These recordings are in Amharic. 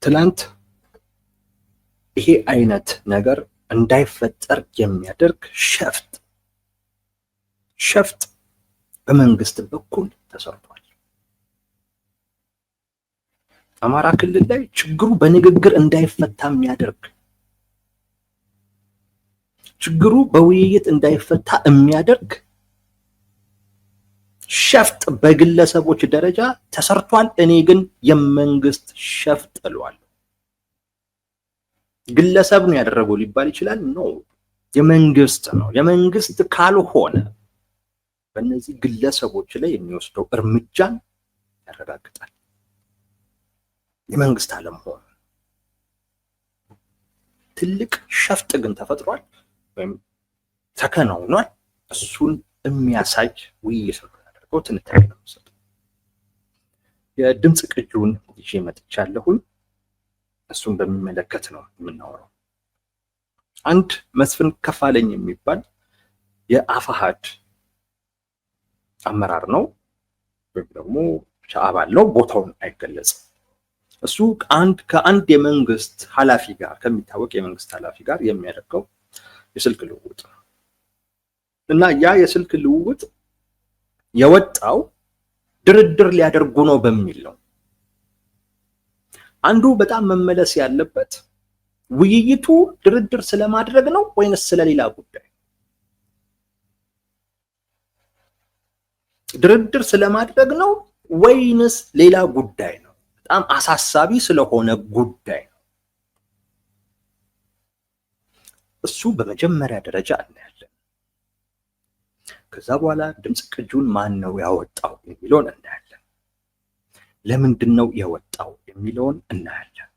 ትላንት ይሄ አይነት ነገር እንዳይፈጠር የሚያደርግ ሸፍጥ በመንግስት በኩል ተሰርቷል። አማራ ክልል ላይ ችግሩ በንግግር እንዳይፈታ የሚያደርግ ችግሩ በውይይት እንዳይፈታ የሚያደርግ ሸፍጥ በግለሰቦች ደረጃ ተሰርቷል። እኔ ግን የመንግስት ሸፍጥ እለዋለሁ። ግለሰብ ነው ያደረገው ሊባል ይችላል። ነው የመንግስት ነው። የመንግስት ካልሆነ በእነዚህ ግለሰቦች ላይ የሚወስደው እርምጃን ያረጋግጣል። የመንግስት አለመሆኑ ትልቅ ሸፍጥ ግን ተፈጥሯል ወይም ተከናውኗል። እሱን የሚያሳይ ውይይት ነው ያደረገው። ትንታኔ ነው የምሰጠው። የድምፅ ቅጂውን ይዤ መጥቻለሁኝ። እሱን በሚመለከት ነው የምናወራው። አንድ መስፍን ከፋለኝ የሚባል የአፋሃድ አመራር ነው ወይም ደግሞ አባል ነው፣ ቦታውን አይገለጽም። እሱ ከአንድ የመንግስት ኃላፊ ጋር ከሚታወቅ የመንግስት ኃላፊ ጋር የሚያደርገው የስልክ ልውውጥ ነው እና ያ የስልክ ልውውጥ የወጣው ድርድር ሊያደርጉ ነው በሚል ነው። አንዱ በጣም መመለስ ያለበት ውይይቱ ድርድር ስለማድረግ ነው ወይንስ ስለሌላ ጉዳይ? ድርድር ስለማድረግ ነው ወይንስ ሌላ ጉዳይ ነው? በጣም አሳሳቢ ስለሆነ ጉዳይ ነው። እሱ በመጀመሪያ ደረጃ እናያለን። ከዛ በኋላ ድምፅ ቅጂውን ማን ነው ያወጣው የሚለውን እናያለን። ለምንድን ነው የወጣው የሚለውን እናያለን።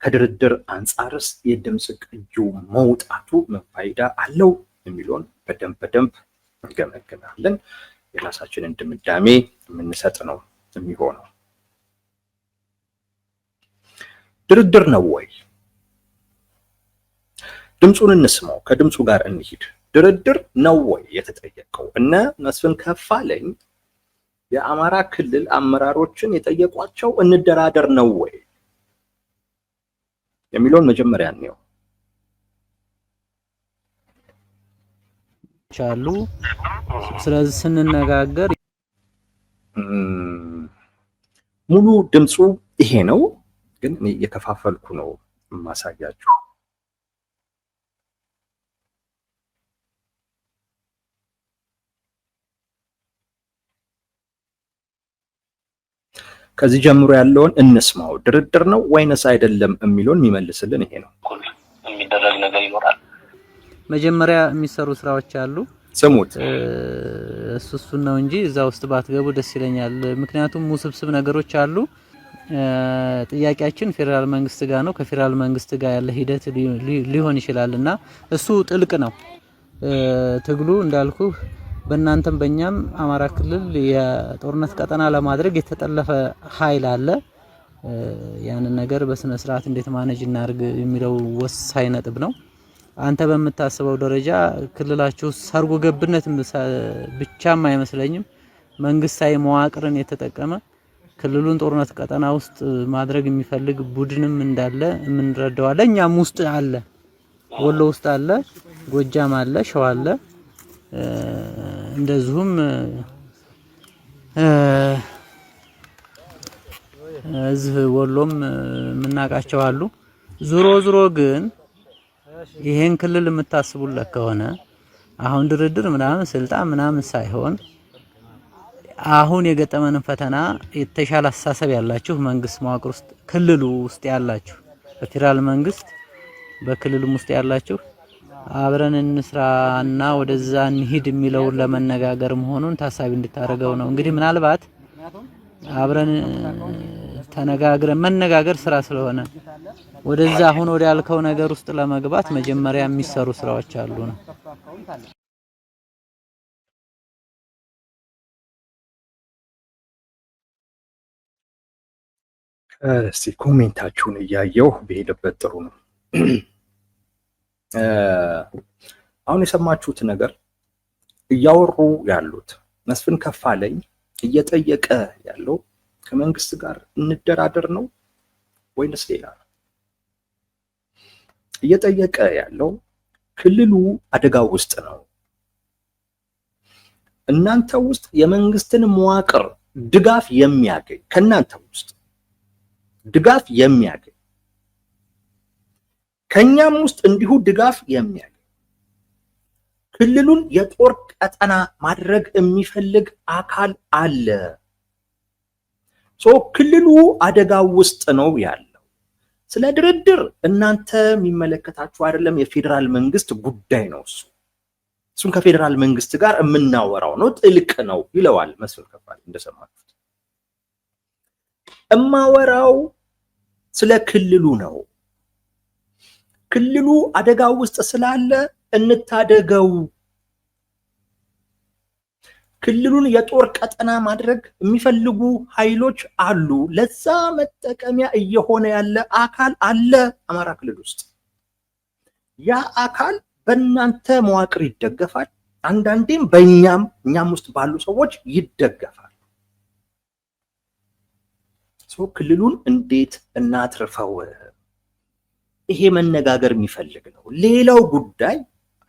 ከድርድር አንጻርስ የድምፅ ቅጂው መውጣቱ ምን ፋይዳ አለው የሚለውን በደንብ እንገመግማለን። የራሳችንን ድምዳሜ የምንሰጥ ነው የሚሆነው። ድርድር ነው ወይ? ድምፁን እንስማው፣ ከድምፁ ጋር እንሂድ። ድርድር ነው ወይ የተጠየቀው? እነ መስፍን ከፋለኝ የአማራ ክልል አመራሮችን የጠየቋቸው እንደራደር ነው ወይ የሚለውን መጀመሪያ ነው ቻሉ። ስለዚህ ስንነጋገር ሙሉ ድምፁ ይሄ ነው፣ ግን እኔ እየከፋፈልኩ ነው ማሳያችሁ። ከዚህ ጀምሮ ያለውን እንስማው። ድርድር ነው ወይንስ አይደለም የሚለውን የሚመልስልን ይሄ ነው። የሚደረግ ነገር ይኖራል። መጀመሪያ የሚሰሩ ስራዎች አሉ፣ ስሙት። እሱን ነው እንጂ እዛ ውስጥ ባትገቡ ደስ ይለኛል። ምክንያቱም ውስብስብ ነገሮች አሉ። ጥያቄያችን ፌደራል መንግስት ጋር ነው። ከፌደራል መንግስት ጋር ያለ ሂደት ሊሆን ይችላልና እሱ ጥልቅ ነው። ትግሉ እንዳልኩ በእናንተም በእኛም አማራ ክልል የጦርነት ቀጠና ለማድረግ የተጠለፈ ኃይል አለ። ያንን ነገር በስነ ስርዓት እንዴት ማኔጅ እናድርግ የሚለው ወሳኝ ነጥብ ነው። አንተ በምታስበው ደረጃ ክልላችሁ ሰርጎ ገብነት ብቻም አይመስለኝም፣ መንግስታዊ መዋቅርን የተጠቀመ ክልሉን ጦርነት ቀጠና ውስጥ ማድረግ የሚፈልግ ቡድንም እንዳለ የምንረዳው። እኛም ውስጥ አለ፣ ወሎ ውስጥ አለ፣ ጎጃም አለ፣ ሸዋ አለ፣ እንደዚሁም እዚህ ወሎም የምናውቃቸው አሉ። ዙሮ ግን ይሄን ክልል የምታስቡለት ከሆነ አሁን ድርድር ምናምን ስልጣን ምናምን ሳይሆን አሁን የገጠመንን ፈተና የተሻለ አስተሳሰብ ያላችሁ መንግስት መዋቅር ውስጥ ክልሉ ውስጥ ያላችሁ በፌደራል መንግስት በክልሉም ውስጥ ያላችሁ አብረን እንስራና ወደዛ እንሂድ የሚለውን ለመነጋገር መሆኑን ታሳቢ እንድታረገው ነው። እንግዲህ ምናልባት አብረን ተነጋግረን መነጋገር ስራ ስለሆነ ወደዛ አሁን ወደ ያልከው ነገር ውስጥ ለመግባት መጀመሪያ የሚሰሩ ስራዎች አሉ ነው። እስቲ ኮሜንታችሁን እያየሁ በሄደበት ጥሩ ነው። አሁን የሰማችሁት ነገር እያወሩ ያሉት መስፍን ከፋለኝ እየጠየቀ ያለው ከመንግስት ጋር እንደራደር ነው ወይንስ ሌላ ነው? እየጠየቀ ያለው ክልሉ አደጋ ውስጥ ነው። እናንተ ውስጥ የመንግስትን መዋቅር ድጋፍ የሚያገኝ ከናንተ ውስጥ ድጋፍ የሚያገኝ ከኛም ውስጥ እንዲሁ ድጋፍ የሚያገኝ ክልሉን የጦር ቀጠና ማድረግ የሚፈልግ አካል አለ። ክልሉ አደጋ ውስጥ ነው ያለው። ስለ ድርድር እናንተ የሚመለከታችሁ አይደለም፣ የፌደራል መንግስት ጉዳይ ነው እሱ። እሱን ከፌደራል መንግስት ጋር የምናወራው ነው፣ ጥልቅ ነው ይለዋል መስፍን ከፋለ እንደሰማችሁት። እማወራው ስለ ክልሉ ነው። ክልሉ አደጋ ውስጥ ስላለ እንታደገው። ክልሉን የጦር ቀጠና ማድረግ የሚፈልጉ ኃይሎች አሉ። ለዛ መጠቀሚያ እየሆነ ያለ አካል አለ አማራ ክልል ውስጥ። ያ አካል በእናንተ መዋቅር ይደገፋል፣ አንዳንዴም እኛም ውስጥ ባሉ ሰዎች ይደገፋል። ክልሉን እንዴት እናትርፈው? ይሄ መነጋገር የሚፈልግ ነው። ሌላው ጉዳይ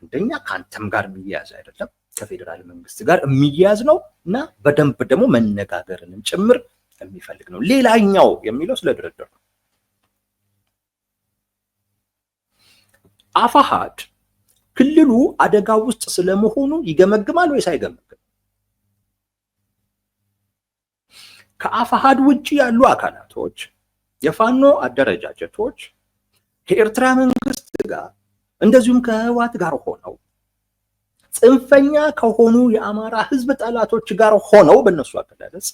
አንደኛ ከአንተም ጋር የሚያያዝ አይደለም፣ ከፌደራል መንግስት ጋር የሚያያዝ ነው እና በደንብ ደግሞ መነጋገርንም ጭምር የሚፈልግ ነው። ሌላኛው የሚለው ስለ ድርድር ነው። አፋሃድ ክልሉ አደጋ ውስጥ ስለመሆኑ ይገመግማል ወይስ አይገመግም? ከአፋሃድ ውጪ ያሉ አካላቶች፣ የፋኖ አደረጃጀቶች ከኤርትራ መንግስት ጋር እንደዚሁም ከህወሓት ጋር ሆነው ጽንፈኛ ከሆኑ የአማራ ህዝብ ጠላቶች ጋር ሆነው በእነሱ አገላለጽ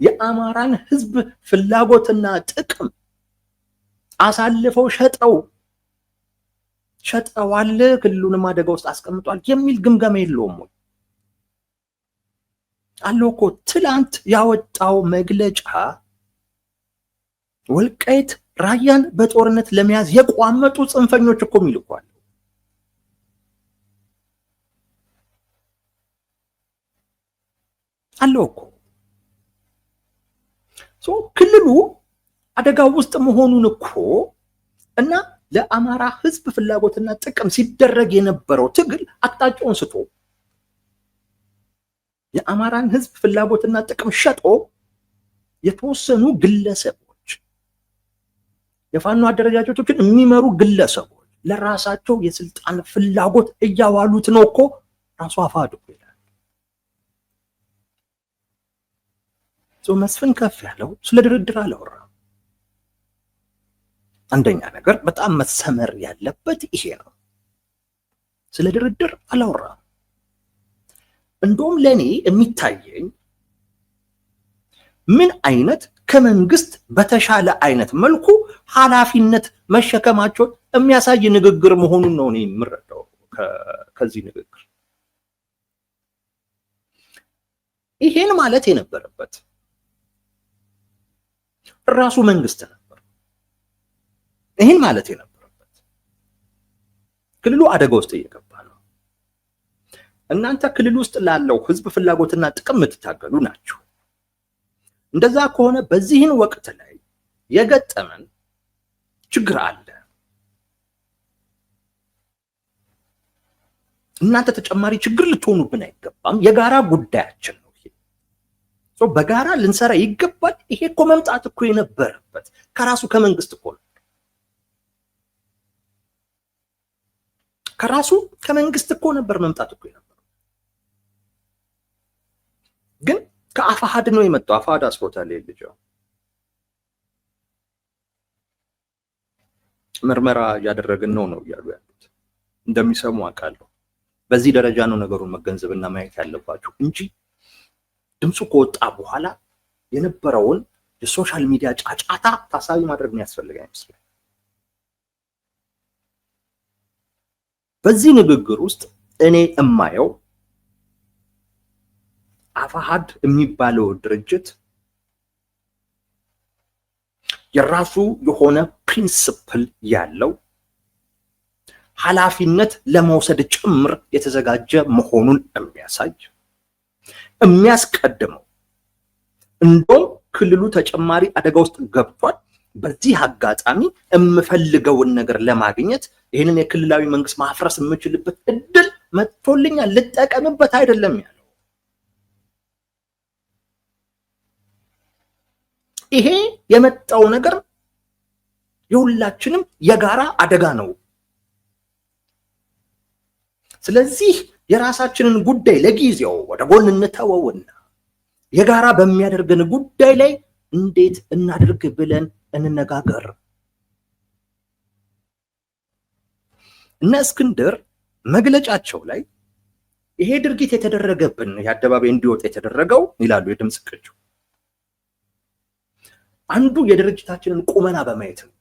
የአማራን ህዝብ ፍላጎትና ጥቅም አሳልፈው ሸጠዋል፣ ክልሉንም አደጋ ውስጥ አስቀምጧል የሚል ግምገማ የለውም ወይ? አለው እኮ። ትላንት ያወጣው መግለጫ ወልቃይት ራያን በጦርነት ለመያዝ የቋመጡ ጽንፈኞች እኮ የሚልኳል። አለው እኮ። ክልሉ አደጋ ውስጥ መሆኑን እኮ እና ለአማራ ህዝብ ፍላጎትና ጥቅም ሲደረግ የነበረው ትግል አቅጣጫውን ስቶ የአማራን ህዝብ ፍላጎትና ጥቅም ሸጦ የተወሰኑ ግለሰቦች፣ የፋኖ አደረጃጀቶችን የሚመሩ ግለሰቦች ለራሳቸው የስልጣን ፍላጎት እያዋሉት ነው እኮ ራሱ አፋሕድ እኮ ይላል። መስፍን ከፍያለው ስለ ድርድር አላወራም። አንደኛ ነገር በጣም መሰመር ያለበት ይሄ ነው። ስለ ድርድር አላወራም። እንደውም ለኔ የሚታየኝ ምን አይነት ከመንግስት በተሻለ አይነት መልኩ ኃላፊነት መሸከማቸውን የሚያሳይ ንግግር መሆኑን ነው እኔ የምረዳው ከዚህ ንግግር። ይሄን ማለት የነበረበት ራሱ መንግስት ነበር። ይሄን ማለት የነበረበት ክልሉ አደጋ ውስጥ እየገባ ነው። እናንተ ክልል ውስጥ ላለው ህዝብ ፍላጎትና ጥቅም የምትታገሉ ናችሁ። እንደዛ ከሆነ በዚህን ወቅት ላይ የገጠመን ችግር አለ። እናንተ ተጨማሪ ችግር ልትሆኑብን አይገባም። የጋራ ጉዳያችን ነው ይሄ። በጋራ ልንሰራ ይገባል። ይሄ እኮ መምጣት እኮ የነበረበት ከራሱ ከመንግስት እኮ ነው። ከራሱ ከመንግስት እኮ ነበር መምጣት እኮ የነበረው። ግን ከአፋሕድ ነው የመጣው። አፋሕድ አስሮታል ልጅ ምርመራ እያደረግን ነው እያሉ ያሉት እንደሚሰሙ አውቃለሁ። በዚህ ደረጃ ነው ነገሩን መገንዘብና ማየት ያለባችሁ እንጂ ድምፁ ከወጣ በኋላ የነበረውን የሶሻል ሚዲያ ጫጫታ ታሳቢ ማድረግ የሚያስፈልግ አይመስልም። በዚህ ንግግር ውስጥ እኔ እማየው አፋሕድ የሚባለው ድርጅት የራሱ የሆነ ፕሪንሲፕል ያለው ኃላፊነት ለመውሰድ ጭምር የተዘጋጀ መሆኑን የሚያሳይ የሚያስቀድመው እንደውም ክልሉ ተጨማሪ አደጋ ውስጥ ገብቷል። በዚህ አጋጣሚ የምፈልገውን ነገር ለማግኘት ይህንን የክልላዊ መንግስት ማፍረስ የምችልበት እድል መጥቶልኛል፣ ልጠቀምበት አይደለም ያለው። ይሄ የመጣው ነገር የሁላችንም የጋራ አደጋ ነው። ስለዚህ የራሳችንን ጉዳይ ለጊዜው ወደ ጎን እንተወውና የጋራ በሚያደርገን ጉዳይ ላይ እንዴት እናድርግ ብለን እንነጋገር። እነ እስክንድር መግለጫቸው ላይ ይሄ ድርጊት የተደረገብን የአደባባይ እንዲወጣ የተደረገው ይላሉ የድምፅ ቅጁ አንዱ የድርጅታችንን ቁመና በማየት ነው።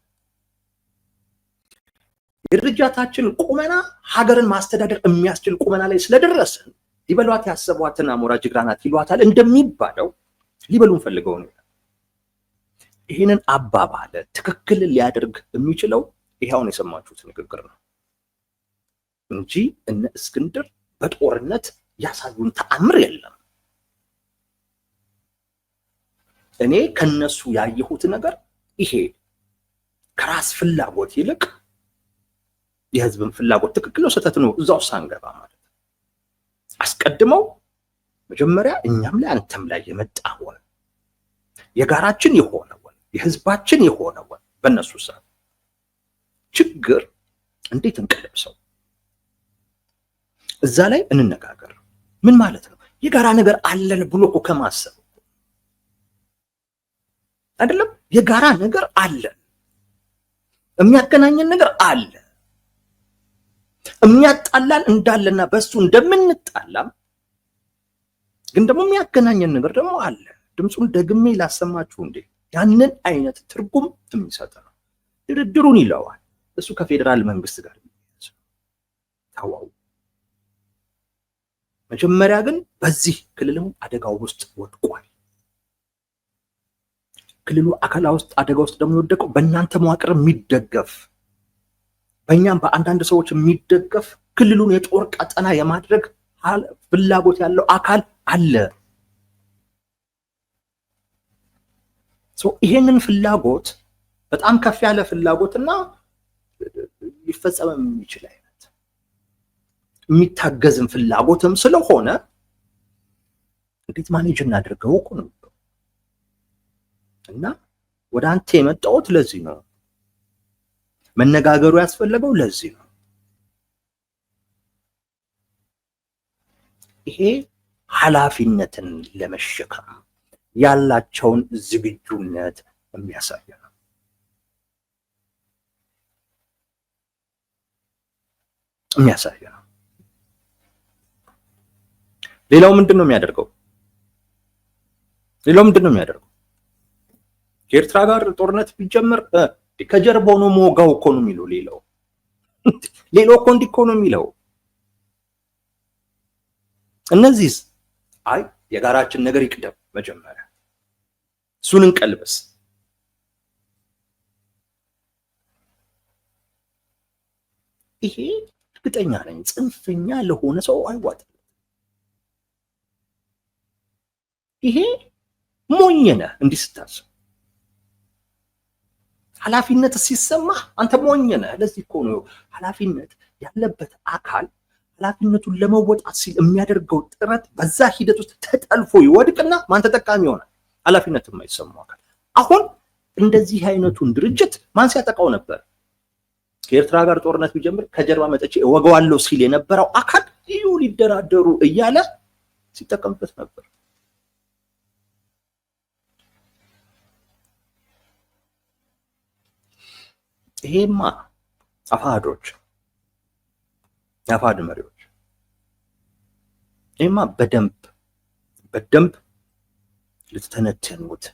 የድርጅታችን ቁመና ሀገርን ማስተዳደር የሚያስችል ቁመና ላይ ስለደረስን ሊበሏት ያሰቧትን አሞራ ጅግራ ናት ይሏታል እንደሚባለው ሊበሉን ፈልገው ነው። ይህንን አባባለ ትክክል ሊያደርግ የሚችለው ይሄውን የሰማችሁት ንግግር ነው እንጂ እነ እስክንድር በጦርነት ያሳዩን ተአምር የለም። እኔ ከነሱ ያየሁት ነገር ይሄ ከራስ ፍላጎት ይልቅ የህዝብን ፍላጎት ትክክል ነው ስህተት ነው እዛው ሳንገባ ማለት አስቀድመው መጀመሪያ እኛም ላይ አንተም ላይ የመጣውን የጋራችን የሆነውን የህዝባችን የሆነውን በእነሱ ሰዓት ችግር እንዴት እንቀለብሰው እዛ ላይ እንነጋገር። ምን ማለት ነው? የጋራ ነገር አለን ብሎ እኮ ከማሰብ አይደለም። የጋራ ነገር አለን፣ የሚያገናኘን ነገር አለ፣ የሚያጣላን እንዳለና በሱ እንደምንጣላም ግን ደግሞ የሚያገናኘን ነገር ደግሞ አለ። ድምፁን ደግሜ ላሰማችሁ እንዴ! ያንን አይነት ትርጉም የሚሰጥ ነው። ድርድሩን ይለዋል እሱ ከፌደራል መንግስት ጋር ታዋው። መጀመሪያ ግን በዚህ ክልሉ አደጋው ውስጥ ወድቋል። ክልሉ አካላ ውስጥ አደጋ ውስጥ ደግሞ የወደቀው በእናንተ መዋቅር የሚደገፍ በእኛም በአንዳንድ ሰዎች የሚደገፍ ክልሉን የጦር ቀጠና የማድረግ ፍላጎት ያለው አካል አለ። ይሄንን ፍላጎት በጣም ከፍ ያለ ፍላጎትና ሊፈጸም የሚችል አይነት የሚታገዝም ፍላጎትም ስለሆነ እንዴት ማኔጅ እናድርገው እኮ ነው። እና ወደ አንተ የመጣሁት ለዚህ ነው። መነጋገሩ ያስፈልገው ለዚህ ነው። ይሄ ኃላፊነትን ለመሸከም ያላቸውን ዝግጁነት የሚያሳይ ነው። ሌላው ምንድነው የሚያደርገው? ከኤርትራ ጋር ጦርነት ቢጀምር ከጀርባው ነው ሞጋው እኮ ነው የሚለው። ሌላው እኮ እንዲህ እኮ ነው የሚለው። እነዚህስ አይ የጋራችን ነገር ይቅደም፣ መጀመሪያ እሱን እንቀልበስ። ይሄ እርግጠኛ ነኝ ጽንፈኛ ለሆነ ሰው አይዋጥም። ይሄ ሞኝ ነህ እንዲህ ስታስብ። ኃላፊነት ሲሰማ አንተ ሞኝ ነህ። ለዚህ እኮ ነው ኃላፊነት ያለበት አካል ኃላፊነቱን ለመወጣት ሲል የሚያደርገው ጥረት በዛ ሂደት ውስጥ ተጠልፎ ይወድቅና ማን ተጠቃሚ ይሆናል? ኃላፊነት የማይሰማው አካል። አሁን እንደዚህ አይነቱን ድርጅት ማን ሲያጠቃው ነበር? ከኤርትራ ጋር ጦርነት ቢጀምር ከጀርባ መጥቼ ወገዋለሁ ሲል የነበረው አካል ይሁ ሊደራደሩ እያለ ሲጠቀምበት ነበር። ይሄማ አፋዶች የአፋድ መሪዎች ይሄማ በደንብ ልትተነተኑት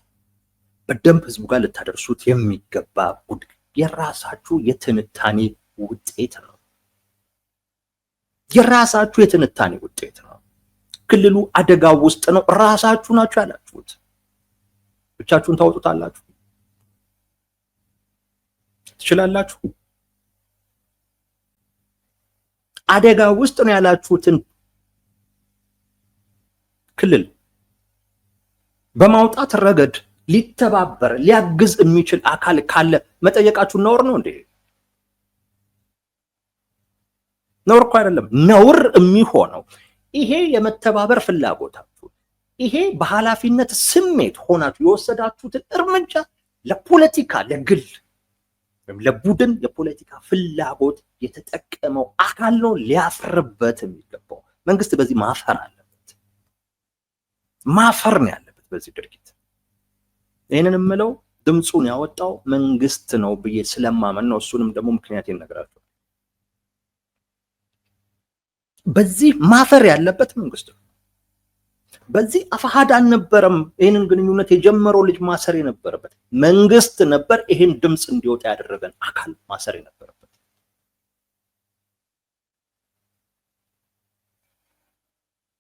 በደንብ ህዝቡ ጋር ልታደርሱት የሚገባ የራሳችሁ የትንታኔ ውጤት ነው። የራሳችሁ የትንታኔ ውጤት ነው። ክልሉ አደጋ ውስጥ ነው። ራሳችሁ ናችሁ ያላችሁት። ብቻችሁን ታወጡታላችሁ? ትችላላችሁ? አደጋ ውስጥ ነው ያላችሁትን ክልል በማውጣት ረገድ ሊተባበር ሊያግዝ የሚችል አካል ካለ መጠየቃችሁ ነውር ነው እንዴ? ነውር እኮ አይደለም። ነውር የሚሆነው ይሄ የመተባበር ፍላጎታችሁ፣ ይሄ በኃላፊነት ስሜት ሆናችሁ የወሰዳችሁትን እርምጃ ለፖለቲካ ለግል ወይም ለቡድን የፖለቲካ ፍላጎት የተጠቀመው አካል ነው ሊያፍርበት የሚገባው። መንግስት በዚህ ማፈር አለበት። ማፈር ነው ያለበት በዚህ ድርጊት። ይህንን የምለው ድምፁን ያወጣው መንግስት ነው ብዬ ስለማመን ነው። እሱንም ደግሞ ምክንያት ይነግራቸዋል። በዚህ ማፈር ያለበት መንግስት ነው። በዚህ አፋሃድ አልነበረም ይህንን ግንኙነት የጀመረው ልጅ ማሰር የነበረበት መንግስት ነበር። ይህን ድምፅ እንዲወጣ ያደረገን አካል ማሰር የነበረበት።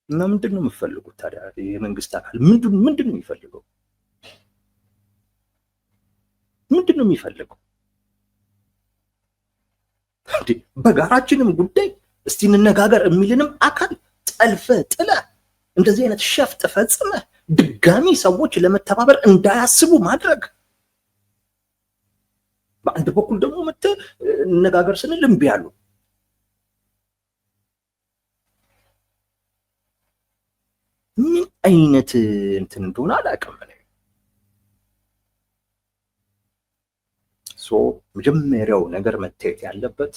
እና ምንድን ነው የምፈልጉት ታዲያ? የመንግስት አካል ምንድን ነው የሚፈልገው? ምንድን ነው የሚፈልገው? በጋራችንም ጉዳይ እስቲ እንነጋገር የሚልንም አካል ጠልፈ ጥለ እንደዚህ አይነት ሸፍጥ ፈጽመ ድጋሚ ሰዎች ለመተባበር እንዳያስቡ ማድረግ፣ በአንድ በኩል ደግሞ እንነጋገር ስንል እምቢ አሉ። ምን አይነት እንትን እንደሆነ አላውቅም። መጀመሪያው ነገር መታየት ያለበት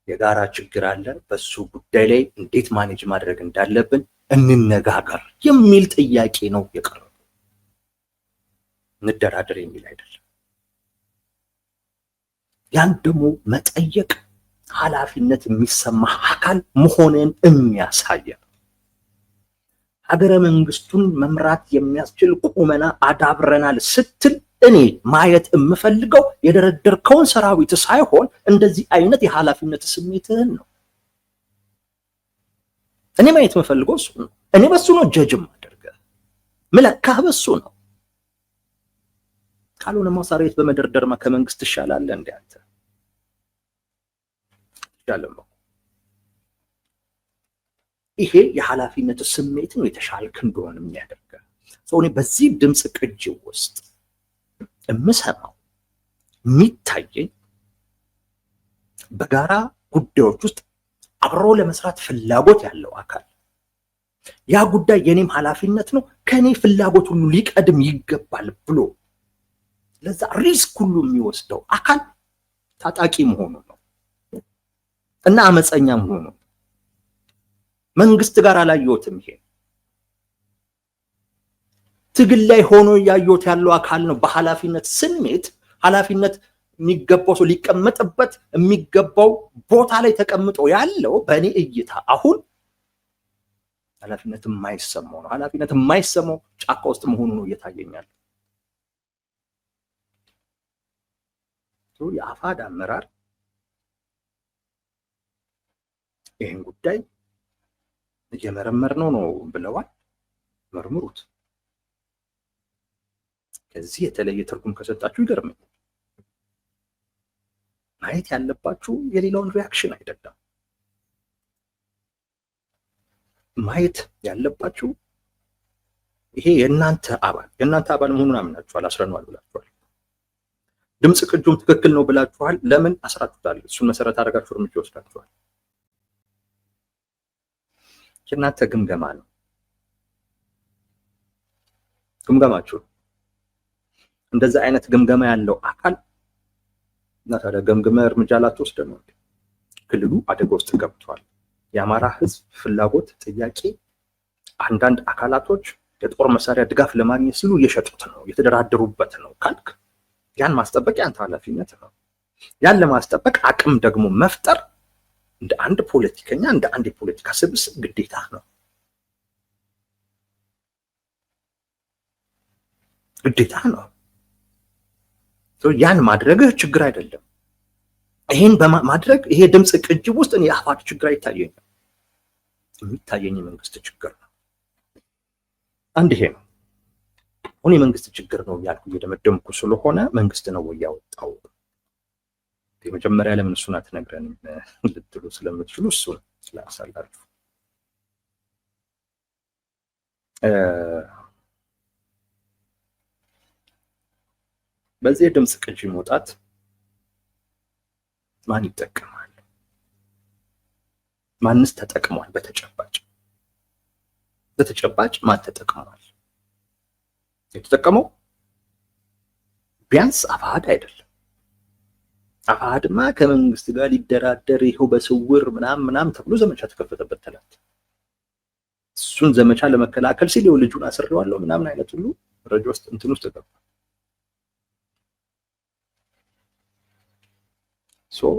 የጋራ ችግር አለ፣ በሱ ጉዳይ ላይ እንዴት ማኔጅ ማድረግ እንዳለብን እንነጋገር የሚል ጥያቄ ነው የቀረበው። እንደራደር የሚል አይደለም። ያን ደግሞ መጠየቅ ኃላፊነት የሚሰማ አካል መሆንን የሚያሳየ ነው። ሀገረ መንግስቱን መምራት የሚያስችል ቁመና አዳብረናል ስትል እኔ ማየት የምፈልገው የደረደርከውን ሰራዊት ሳይሆን እንደዚህ አይነት የኃላፊነት ስሜትህን ነው። እኔ ማየት የምፈልገው እሱ ነው። እኔ በሱ ነው ጀጅም አደርገህ ምለካህ በሱ ነው። ካልሆነማ ሰራዊት በመደርደርማ ከመንግስት ትሻላለህ እንዴ አንተ? ይሻላል። ይሄ የኃላፊነት ስሜት ነው የተሻልክ እንደሆነ የሚያደርገው። እኔ በዚህ ድምፅ ቅጂ ውስጥ የምሰማው የሚታየኝ በጋራ ጉዳዮች ውስጥ አብሮ ለመስራት ፍላጎት ያለው አካል፣ ያ ጉዳይ የኔም ኃላፊነት ነው ከኔ ፍላጎት ሁሉ ሊቀድም ይገባል ብሎ ለዛ ሪስክ ሁሉ የሚወስደው አካል ታጣቂ መሆኑ ነው እና አመፀኛ መሆኑ ነው። መንግስት ጋር አላየሁትም። ይሄ ትግል ላይ ሆኖ ያየሁት ያለው አካል ነው። በኃላፊነት ስሜት ኃላፊነት የሚገባው ሰው ሊቀመጥበት የሚገባው ቦታ ላይ ተቀምጦ ያለው በእኔ እይታ አሁን ኃላፊነት የማይሰማው ነው። ኃላፊነት የማይሰማው ጫካ ውስጥ መሆኑ ነው እየታየኛል። የአፋድ አመራር ይህን ጉዳይ እየመረመርነው ነው ብለዋል። መርምሩት። ከዚህ የተለየ ትርጉም ከሰጣችሁ ይገርመኛል። ማየት ያለባችሁ የሌላውን ሪያክሽን አይደለም። ማየት ያለባችሁ ይሄ የእናንተ አባል መሆኑን አምናችኋል፣ አስረነዋል ብላችኋል። ድምፅ ቅጁም ትክክል ነው ብላችኋል። ለምን አስራችሁታል? እሱን መሰረት አድርጋችሁ እርምጃ ወስዳችኋል። የእናንተ ግምገማ ነው፣ ግምገማችሁ። እንደዛ አይነት ግምገማ ያለው አካል እና ታዲያ ገምግመ እርምጃ ላትወስድ ነው። ክልሉ አደጋ ውስጥ ገብቷል። የአማራ ህዝብ ፍላጎት ጥያቄ አንዳንድ አካላቶች የጦር መሳሪያ ድጋፍ ለማግኘት ሲሉ እየሸጡት ነው፣ የተደራደሩበት ነው ካልክ ያን ማስጠበቅ ያንተ ኃላፊነት ነው። ያን ለማስጠበቅ አቅም ደግሞ መፍጠር እንደ አንድ ፖለቲከኛ እንደ አንድ የፖለቲካ ስብስብ ግዴታ ነው፣ ግዴታ ነው። ያን ማድረግህ ችግር አይደለም። ይሄን በማድረግ ይሄ ድምፅ ቅጅ ውስጥ እኔ የአፋድ ችግር አይታየኝም። የሚታየኝ የመንግስት ችግር ነው። አንድ ይሄ ነው። አሁን የመንግስት ችግር ነው ያልኩ እየደመደምኩ ስለሆነ መንግስት ነው ያወጣው። የመጀመሪያ ለምን እሱን አትነግረንም ልትሉ ስለምትችሉ እሱን ስላሳላችሁ በዚህ ድምጽ ቅጂ መውጣት ማን ይጠቀማል? ማንስ ተጠቅሟል? በተጨባጭ ማን ተጠቅሟል? የተጠቀመው ቢያንስ አፋሕድ አይደለም። አፋሕድማ ከመንግስት ጋር ሊደራደር ይኸው በስውር ምናምን ተብሎ ዘመቻ ተከፈተበት ተላት። እሱን ዘመቻ ለመከላከል ሲል ይኸው ልጁን አስረዋለሁ ምናምን አይነት ሁሉ ረጅ ውስጥ እንትን ውስጥ ተገባ።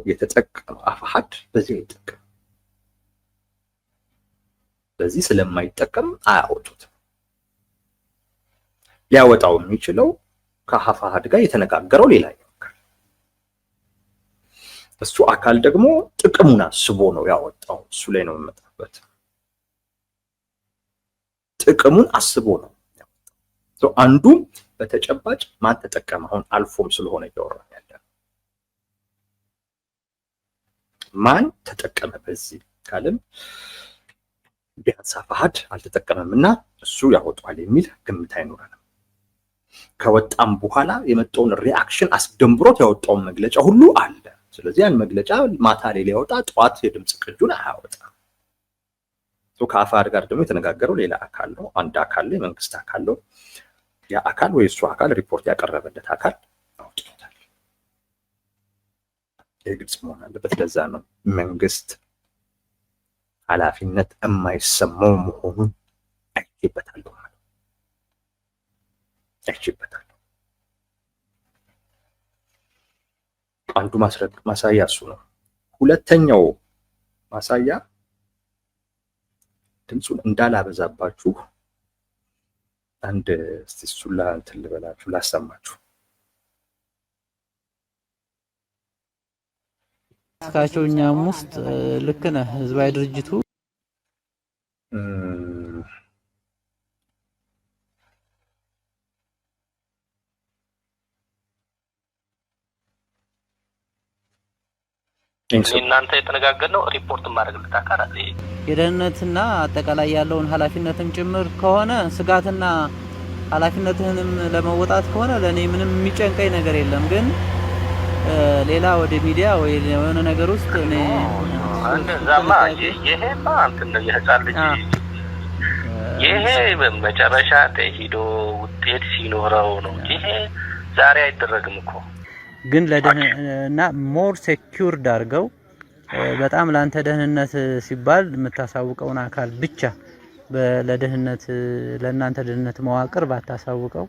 የተጠቀመው አፋሕድ በዚህ ይጠቀም። በዚህ ስለማይጠቀም አያወጡትም። ሊያወጣው የሚችለው ከአፋሕድ ጋር የተነጋገረው ሌላ አካል፣ እሱ አካል ደግሞ ጥቅሙን አስቦ ነው ያወጣው። እሱ ላይ ነው የምመጣበት። ጥቅሙን አስቦ ነው ያወጣው። አንዱ በተጨባጭ ማን ተጠቀመ? አሁን አልፎም ስለሆነ እያወራን ያለ ማን ተጠቀመ በዚህ ካለም ቢያንስ አፋሕድ አልተጠቀመምና እሱ ያወጣዋል የሚል ግምት አይኖረንም። ከወጣም በኋላ የመጣውን ሪአክሽን አስደንብሮት ያወጣውን መግለጫ ሁሉ አለ። ስለዚህ ያን መግለጫ ማታ ላይ ሊያወጣ ጠዋት የድምጽ ቅጁን አያወጣም። ከአፋሕድ ጋር ደግሞ የተነጋገረው ሌላ አካል ነው። አንድ አካል ላይ መንግስት አካል ነው። ያ አካል ወይ እሱ አካል ሪፖርት ያቀረበለት አካል አውጥቶታል። ግልጽ መሆን አለበት። ለዛ ነው መንግስት ኃላፊነት የማይሰማው መሆኑን አይቼበታለሁ ማለት አይቼበታለሁ። አንዱ ማሳያ እሱ ነው። ሁለተኛው ማሳያ ድምፁን እንዳላበዛባችሁ አንድ እስቲ እሱን እንትን ልበላችሁ ላሰማችሁ። ካቸውኛም ውስጥ ልክ ነህ። ህዝባዊ ድርጅቱ እናንተ የተነጋገርነው ሪፖርት ማድረግለት አካል አለ። የደህንነትና አጠቃላይ ያለውን ኃላፊነትም ጭምር ከሆነ ስጋትና ኃላፊነትህንም ለመወጣት ከሆነ ለኔ ምንም የሚጨንቀኝ ነገር የለም። ግን ሌላ ወደ ሚዲያ ወይ የሆነ ነገር ውስጥ እኔ እንደዛማ ይሄማ እንትን ነው የህፃን ልጅ ይሄ በመጨረሻ ተሄዶ ውጤት ሲኖረው ነው። ይሄ ዛሬ አይደረግም እኮ። ግን ለደህንነትና ሞር ሴኩርድ አድርገው በጣም ላንተ ደህንነት ሲባል የምታሳውቀውን አካል ብቻ ለደህንነት ለእናንተ ደህንነት መዋቅር ባታሳውቀው፣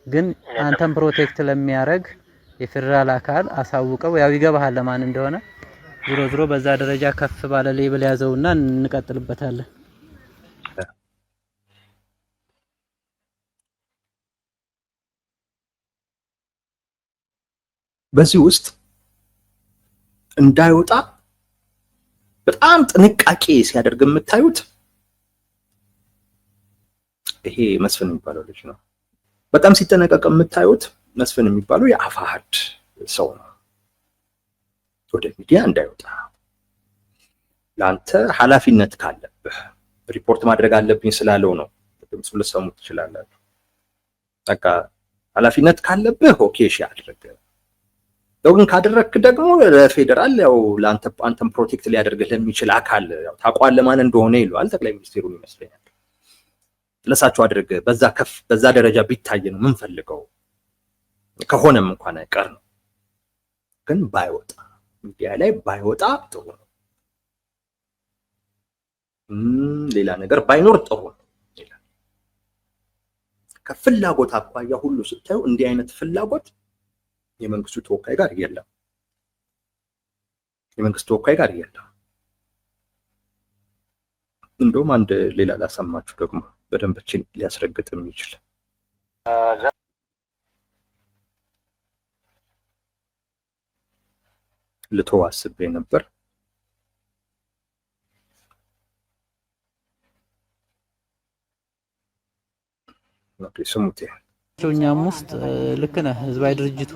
ግን አንተም ፕሮቴክት ለሚያረግ የፌደራል አካል አሳውቀው። ያው ይገባሃል ለማን እንደሆነ። ዞሮ በዛ ደረጃ ከፍ ባለ ሌብል ያዘውና እንቀጥልበታለን። በዚህ ውስጥ እንዳይወጣ በጣም ጥንቃቄ ሲያደርግ የምታዩት ይሄ መስፍን የሚባለው ልጅ ነው። በጣም ሲጠነቀቅ የምታዩት መስፍን የሚባለው የአፋሕድ ሰው ነው። ወደ ሚዲያ እንዳይወጣ ለአንተ ኃላፊነት ካለብህ ሪፖርት ማድረግ አለብኝ ስላለው ነው። ድምፁ ልትሰሙት ትችላላችሁ። በቃ ኃላፊነት ካለብህ ኦኬ እሺ አድርግ። ግን ካደረክ ደግሞ ለፌደራል ያው አንተም ፕሮቴክት ሊያደርግህ ለሚችል አካል ያው ታውቀዋለህ ማን እንደሆነ ይሏል ጠቅላይ ሚኒስትሩን ይመስለኛል። ለሳቸው አድርግ። በዛ ደረጃ ቢታይ ነው ምን ፈልገው ከሆነም እንኳን አይቀር ነው። ግን ባይወጣ ሚዲያ ላይ ባይወጣ ጥሩ ነው። ሌላ ነገር ባይኖር ጥሩ ነው ይላል። ከፍላጎት አኳያ ሁሉ ስታዩ እንዲህ አይነት ፍላጎት የመንግስቱ ተወካይ ጋር የለም። የመንግስቱ ተወካይ ጋር የለም። እንደውም አንድ ሌላ ላሰማችሁ ደግሞ በደንብ ሊያስረግጥ የሚችል ልተው አስቤ ነበር። ስሙት። እኛም ውስጥ ልክ ነህ። ህዝባዊ ድርጅቱ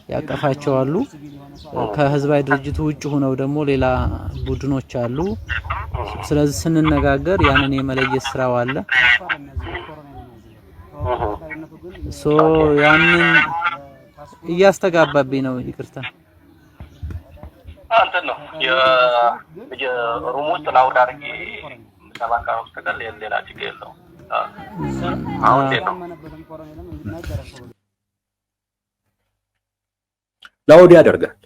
ያቀፋቸው አሉ። ከህዝባዊ ድርጅቱ ውጭ ሆነው ደግሞ ሌላ ቡድኖች አሉ። ስለዚህ ስንነጋገር ያንን የመለየት ስራው አለ። እያስተጋባብኝ ነው ይቅርታ አንተ ነው የሩም ውስጥ ላውድ አድርጌ ተባካው ውስጥ ተቀል ሌላ ችግር የለው አሁን ነው ላውድ ያደርጋል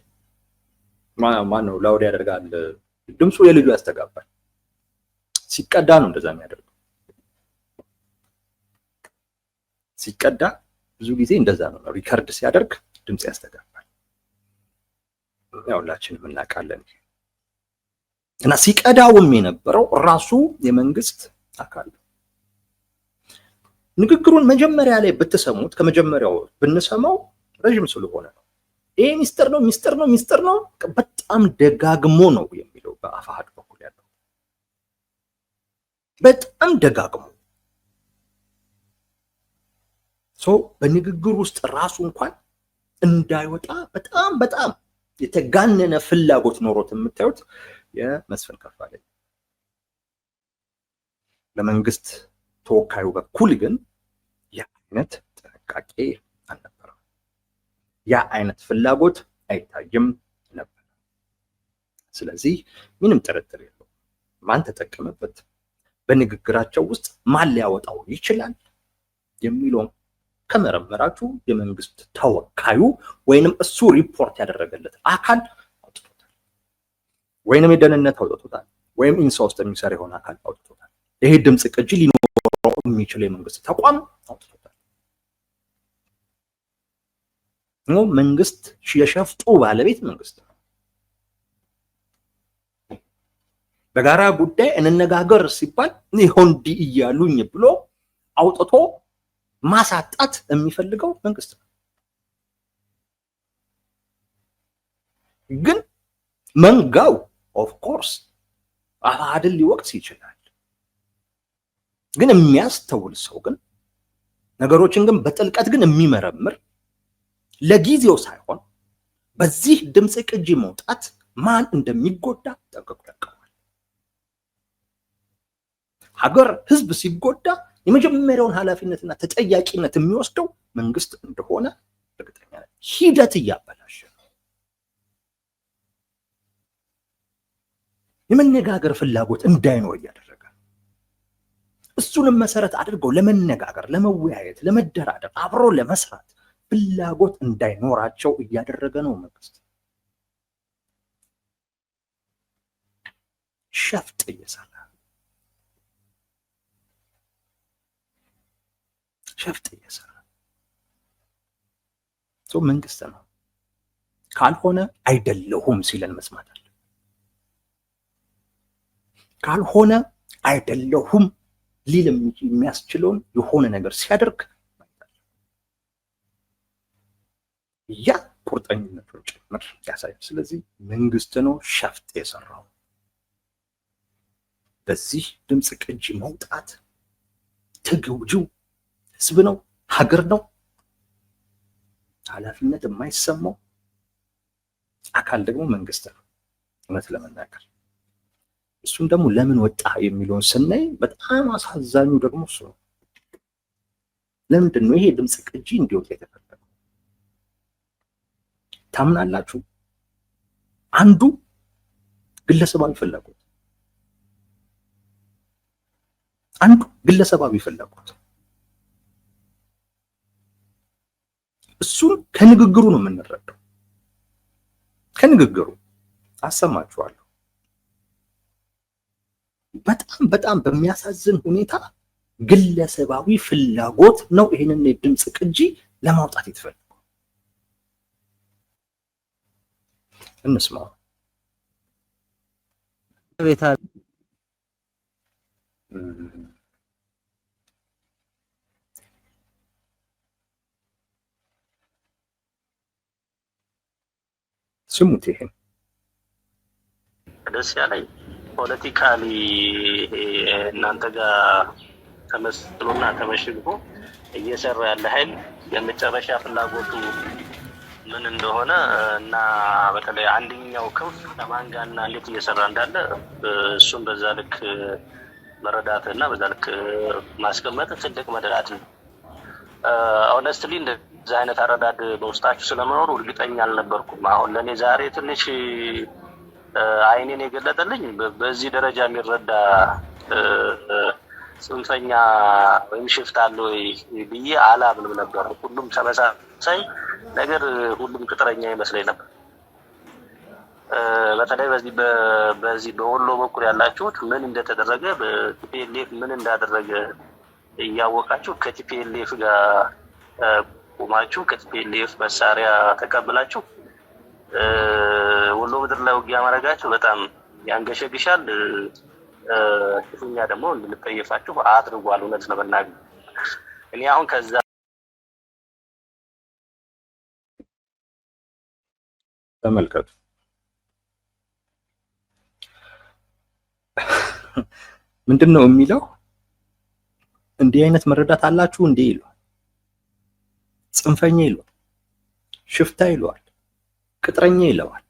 ማን ነው ላውድ ያደርጋል ድምፁ የልጁ ያስተጋባል ሲቀዳ ነው እንደዛ የሚያደርገው ሲቀዳ ብዙ ጊዜ እንደዛ ነው ሪከርድ ሲያደርግ ድምጽ ያስተጋባል ያውላችንም እናውቃለን እና ሲቀዳውም የነበረው ራሱ የመንግስት አካል ንግግሩን መጀመሪያ ላይ በተሰሙት ከመጀመሪያው ብንሰማው ረጅም ስለሆነ ነው ይሄ ሚስጥር ነው በጣም ደጋግሞ ነው የሚለው በአፋሃድ በኩል ያለው በጣም ደጋግሞ በንግግሩ ውስጥ ራሱ እንኳን እንዳይወጣ በጣም የተጋነነ ፍላጎት ኖሮት የምታዩት የመስፍን ከፋለኝ ለመንግስት ተወካዩ በኩል ግን ያ አይነት ጥንቃቄ አልነበረም ያ አይነት ፍላጎት አይታይም ነበር ስለዚህ ምንም ጥርጥር የለውም ማን ተጠቀመበት በንግግራቸው ውስጥ ማን ሊያወጣው ይችላል የሚለው ከመረመራችሁ የመንግስት ተወካዩ ወይንም እሱ ሪፖርት ያደረገለት አካል አውጥቶታል ወይንም የደህንነት አውጥቶታል ወይም ኢንሶስት የሚሰራ የሆነ አካል አውጥቶታል ይሄ ድምጽ ቅጂ ሊኖረው የሚችል የመንግስት ተቋም አውጥቶታል ነው መንግስት የሸፍጡ ባለቤት መንግስት ነው በጋራ ጉዳይ እንነጋገር ሲባል ይሆን ዲ እያሉኝ ብሎ አውጥቶ ማሳጣት የሚፈልገው መንግስት ነው ግን መንጋው ኦፍ ኮርስ አፋድን ሊወቅስ ይችላል ግን የሚያስተውል ሰው ግን ነገሮችን ግን በጥልቀት ግን የሚመረምር ለጊዜው ሳይሆን በዚህ ድምጽ ቅጂ መውጣት ማን እንደሚጎዳ ጠንቅቆ ያውቃል ሀገር ህዝብ ሲጎዳ የመጀመሪያውን ኃላፊነትና ተጠያቂነት የሚወስደው መንግስት እንደሆነ እርግጠኛ ነኝ ሂደት እያበላሸ የመነጋገር ፍላጎት እንዳይኖር እያደረገ እሱንም መሰረት አድርገው ለመነጋገር ለመወያየት ለመደራደር አብሮ ለመስራት ፍላጎት እንዳይኖራቸው እያደረገ ነው መንግስት ሸፍጥ እየሰራ ሸፍጥ እየሰራ መንግስት ነው ካልሆነ አይደለሁም ሲለን መስማት አለ ካልሆነ አይደለሁም ሊል የሚያስችለውን የሆነ ነገር ሲያደርግ ያ ቁርጠኝነቱን ጭምር ያሳያል ስለዚህ መንግስት ነው ሸፍጥ የሰራው በዚህ ድምጽ ቅጂ መውጣት ተገውጁ ህዝብ ነው ሀገር ነው ኃላፊነት የማይሰማው አካል ደግሞ መንግስት ነው እውነት ለመናገር እሱን ደግሞ ለምን ወጣ የሚለውን ስናይ በጣም አሳዛኙ ደግሞ እሱ ነው ለምንድን ነው ይሄ ድምጽ ቅጂ እንዲወጣ የተፈለገው ታምናላችሁ አንዱ ግለሰባዊ ፍላጎት እሱን ከንግግሩ ነው የምንረዳው ከንግግሩ አሰማችኋለሁ በጣም በሚያሳዝን ሁኔታ ግለሰባዊ ፍላጎት ነው ይሄንን የድምጽ ቅጂ ለማውጣት የተፈለገው እንስማው ቤታ ስሙት ይሄን ደስ ያለኝ ፖለቲካሊ እናንተ ጋር ተመስሎና ተመሽጎ እየሰራ ያለ ኃይል የመጨረሻ ፍላጎቱ ምን እንደሆነ እና በተለይ አንደኛው ክንፍ ከማን ጋርና እንዴት እየሰራ እንዳለ እሱን በዛ ልክ መረዳትና በዛ ልክ ማስቀመጥ ትልቅ መደራት ነው ኦነስትሊ እዛ አይነት አረዳድ በውስጣችሁ ስለመኖሩ እርግጠኛ አልነበርኩም። አሁን ለኔ ዛሬ ትንሽ አይኔን የገለጠልኝ በዚህ ደረጃ የሚረዳ ጽንፈኛ ወይም ሽፍታ አለ ወይ ብዬ አላምንም ነበር። ሁሉም ተመሳሳይ ነገር፣ ሁሉም ቅጥረኛ ይመስለኝ ነበር። በተለይ በዚህ በወሎ በኩል ያላችሁት ምን እንደተደረገ በቲፒኤልኤፍ ምን እንዳደረገ እያወቃችሁ ከቲፒኤልኤፍ ጋር ቆማችሁ ከቲፒኤልኤፍ መሳሪያ ተቀብላችሁ ወሎ ምድር ላይ ውጊያ ማድረጋችሁ በጣም ያንገሸግሻል። ክፉኛ ደግሞ እንድንጠየፋችሁ አድርጓል። እውነት ለመናገር እኔ አሁን ከዛ ተመልከቱ ምንድነው የሚለው? እንዲህ አይነት መረዳት አላችሁ እንዴ ይሏል። ጽንፈኛ ይሏል፣ ሽፍታ ይሏል፣ ቅጥረኛ ይለዋል።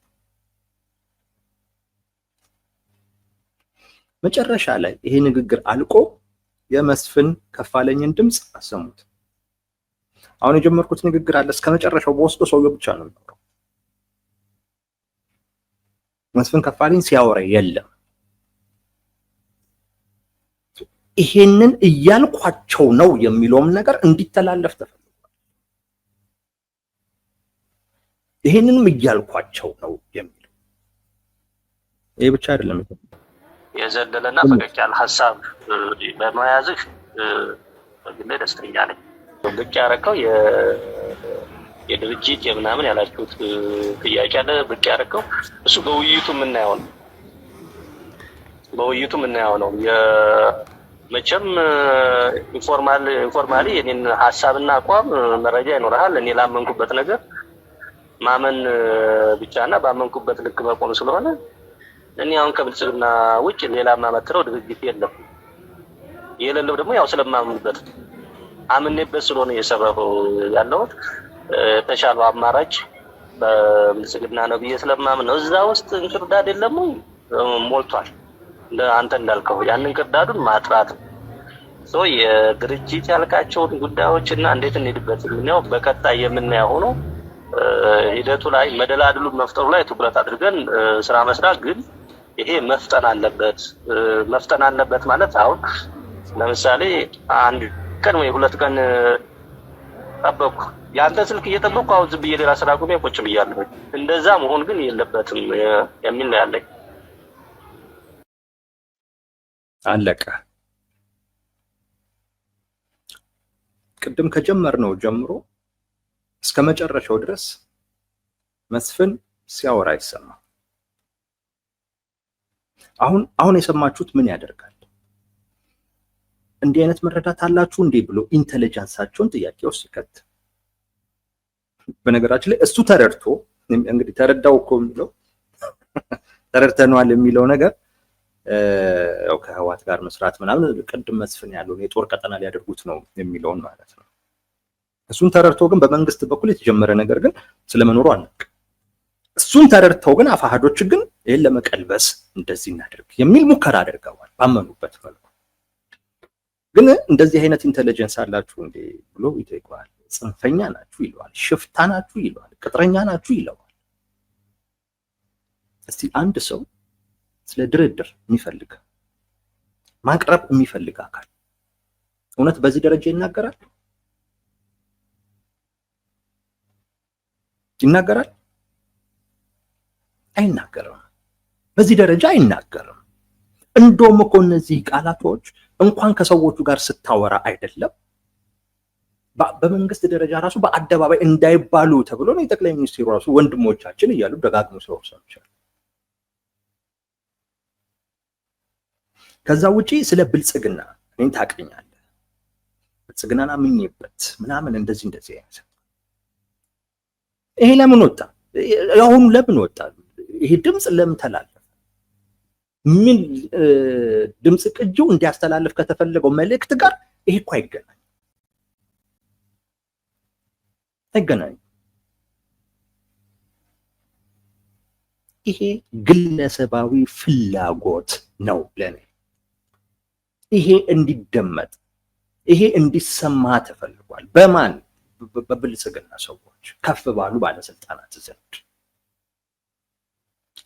መጨረሻ ላይ ይሄ ንግግር አልቆ የመስፍን ከፋለኝን ድምጽ አሰሙት። አሁን የጀመርኩት ንግግር አለ እስከ መጨረሻው በወስዶ ሰውየው ብቻ ነው የሚኖረው። መስፍን ከፋለኝ ሲያወራ የለም። ይሄንን እያልኳቸው ነው የሚለውም ነገር እንዲተላለፍ ተፈልጓል። ይሄንንም እያልኳቸው ነው የሚለው ይሄ ብቻ አይደለም። የዘለለና ፈቀቅ ያለ ሀሳብ በመያዝህ በግሌ ደስተኛ ነኝ። ብቅ ያረከው የድርጅት የምናምን ያላችሁት ጥያቄ አለ። ብቅ ያረከው እሱ በውይይቱ የምናየው ነው። መቼም ኢንፎርማሊ የኔን ሀሳብና አቋም መረጃ ይኖርሃል። እኔ ላመንኩበት ነገር ማመን ብቻና ባመንኩበት ልክ መቆም ስለሆነ እኔ አሁን ከብልጽግና ውጭ ሌላ ማመትረው ድርጅት የለም። የሌለው ደግሞ ያው ስለማምንበት አምኔበት ስለሆነ እየሰራሁ ያለሁት የተሻለው አማራጭ በብልጽግና ነው ብዬ ስለማምን ነው። እዛ ውስጥ እንክርዳድ የለም ሞልቷል። አንተ እንዳልከው ያንን እንክርዳዱን ማጥራት ነው። የድርጅት ያልካቸውን ጉዳዮችና እንዴት እንሄድበት ነው በቀጣይ የምናየው ሆኖ ሂደቱ ላይ መደላድሉን መፍጠሩ ላይ ትኩረት አድርገን ስራ መስራት ግን ይሄ መፍጠን አለበት ማለት አሁን ለምሳሌ አንድ ቀን ወይ ሁለት ቀን ጠበቁ ያንተ ስልክ እየጠበቁ አሁን ዝም ብዬ ሌላ ስራ ቆሜ ቁጭ ብያለሁ። እንደዛ መሆን ግን የለበትም የሚል ነው ያለኝ። አለቀ። ቅድም ከጀመርነው ጀምሮ እስከ መጨረሻው ድረስ መስፍን ሲያወራ ይሰማ። አሁን የሰማችሁት ምን ያደርጋል? እንዲህ አይነት መረዳት አላችሁ እንዴ ብሎ ኢንተለጀንሳቸውን ጥያቄ ውስጥ ይከት። በነገራችን ላይ እሱ ተረድቶ እንግዲህ ተረዳው እኮ የሚለው ተረድተናል የሚለው ነገር ያው ከህዋት ጋር መስራት ምናምን ቅድም መስፍን ያለው የጦር ቀጠና ሊያደርጉት ነው የሚለውን ማለት ነው። እሱን ተረድቶ ግን በመንግስት በኩል የተጀመረ ነገር ግን ስለመኖሩ አናውቅም። እሱን ተረድተው ግን አፋሃዶች ግን ይሄን ለመቀልበስ እንደዚህ እናደርግ የሚል ሙከራ አድርገዋል ባመኑበት መልኩ። ግን እንደዚህ አይነት ኢንተለጀንስ አላችሁ እንዴ ብሎ ይጠይቀዋል። ጽንፈኛ ናችሁ ይለዋል፣ ሽፍታ ናችሁ ይለዋል፣ ቅጥረኛ ናችሁ ይለዋል። እስቲ አንድ ሰው ስለ ድርድር የሚፈልግ ማቅረብ የሚፈልግ አካል እውነት በዚህ ደረጃ ይናገራል? አይናገርም። በዚህ ደረጃ አይናገርም። እንደውም እኮ እነዚህ ቃላቶች እንኳን ከሰዎቹ ጋር ስታወራ አይደለም በመንግስት ደረጃ ራሱ በአደባባይ እንዳይባሉ ተብሎ ነው የጠቅላይ ሚኒስትሩ ራሱ ወንድሞቻችን እያሉ ደጋግሞ ሲወርሳቸው። ከዛ ውጪ ስለ ብልጽግና እኔን ታውቀኛለህ፣ ብልጽግናና ምኝበት ምናምን እንደዚህ አይነት ይሄ ለምን ወጣ? ያሁኑ ለምን ወጣ? ይሄ ድምጽ ለምን ተላለፈ? ምን ድምጽ ቅጂው እንዲያስተላልፍ ከተፈለገው መልእክት ጋር ይሄ እኮ አይገናኝ። ይሄ ግለሰባዊ ፍላጎት ነው ለኔ። ይሄ እንዲደመጥ ይሄ እንዲሰማ ተፈልጓል። በማን በብልጽግና ሰዎች ከፍ ባሉ ባለስልጣናት ዘንድ